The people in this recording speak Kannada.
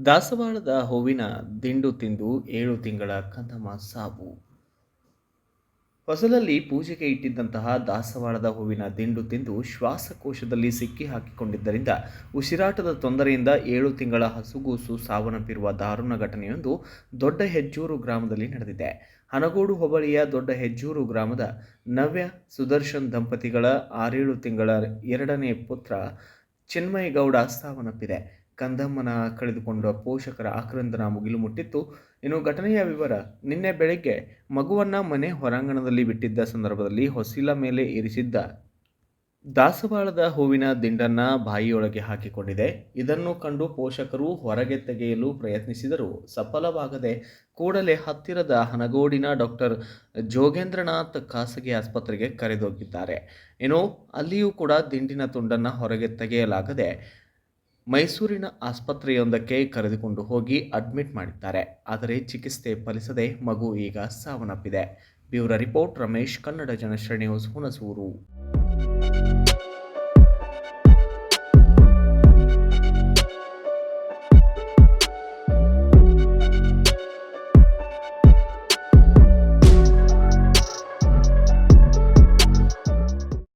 ದಾಸವಾಳದ ಹೂವಿನ ದಿಂಡು ತಿಂದು 7 ತಿಂಗಳ ಕಂದಮ್ಮ ಸಾವು. ಹೊಸಲಲ್ಲಿ ಪೂಜೆಗೆ ಇಟ್ಟಿದ್ದಂತಹ ದಾಸವಾಳದ ಹೂವಿನ ದಿಂಡು ತಿಂದು ಶ್ವಾಸಕೋಶದಲ್ಲಿ ಸಿಕ್ಕಿ ಹಾಕಿಕೊಂಡಿದ್ದರಿಂದ ಉಸಿರಾಟದ ತೊಂದರೆಯಿಂದ 7 ತಿಂಗಳ ಹಸುಗೂಸು ಸಾವನ್ನಪ್ಪಿರುವ ದಾರುಣ ಘಟನೆಯೊಂದು ದೊಡ್ಡ ಹೆಜ್ಜೂರು ಗ್ರಾಮದಲ್ಲಿ ನಡೆದಿದೆ. ಹನಗೋಡು ಹೋಬಳಿಯ ದೊಡ್ಡ ಹೆಜ್ಜೂರು ಗ್ರಾಮದ ನವ್ಯ ಸುದರ್ಶನ್ ದಂಪತಿಗಳ 6-7 ತಿಂಗಳ ಎರಡನೇ ಪುತ್ರ ಚಿನ್ಮಯಗೌಡ ಸಾವನ್ನಪ್ಪಿದೆ. ಕಂದಮ್ಮನ ಕಳೆದುಕೊಂಡ ಪೋಷಕರ ಆಕ್ರಂದನ ಮುಗಿಲು ಮುಟ್ಟಿತ್ತು. ಇನ್ನು ಘಟನೆಯ ವಿವರ: ನಿನ್ನೆ ಬೆಳಗ್ಗೆ ಮಗುವನ್ನ ಮನೆ ಹೊರಾಂಗಣದಲ್ಲಿ ಬಿಟ್ಟಿದ್ದ ಸಂದರ್ಭದಲ್ಲಿ ಹೊಸಿಲ ಮೇಲೆ ಇರಿಸಿದ್ದ ದಾಸವಾಳದ ಹೂವಿನ ದಿಂಡನ್ನ ಬಾಯಿಯೊಳಗೆ ಹಾಕಿಕೊಂಡಿದೆ. ಇದನ್ನು ಕಂಡು ಪೋಷಕರು ಹೊರಗೆ ತೆಗೆಯಲು ಪ್ರಯತ್ನಿಸಿದರೂ ಸಫಲವಾಗದೆ ಕೂಡಲೇ ಹತ್ತಿರದ ಹನಗೋಡಿನ ಡಾಕ್ಟರ್ ಜೋಗೇಂದ್ರನಾಥ್ ಖಾಸಗಿ ಆಸ್ಪತ್ರೆಗೆ ಕರೆದೊಯ್ದಿದ್ದಾರೆ. ಇನ್ನು ಅಲ್ಲಿಯೂ ಕೂಡ ದಿಂಡಿನ ತುಂಡನ್ನು ಹೊರಗೆ ತೆಗೆಯಲಾಗದೆ ಮೈಸೂರಿನ ಆಸ್ಪತ್ರೆಯೊಂದಕ್ಕೆ ಕರೆದುಕೊಂಡು ಹೋಗಿ ಅಡ್ಮಿಟ್ ಮಾಡಿದ್ದಾರೆ. ಆದರೆ ಚಿಕಿತ್ಸೆ ಫಲಿಸದೆ ಮಗು ಈಗ ಸಾವನ್ನಪ್ಪಿದೆ. Bureau report, Ramesh, Kannada Janashree news, Hunsur.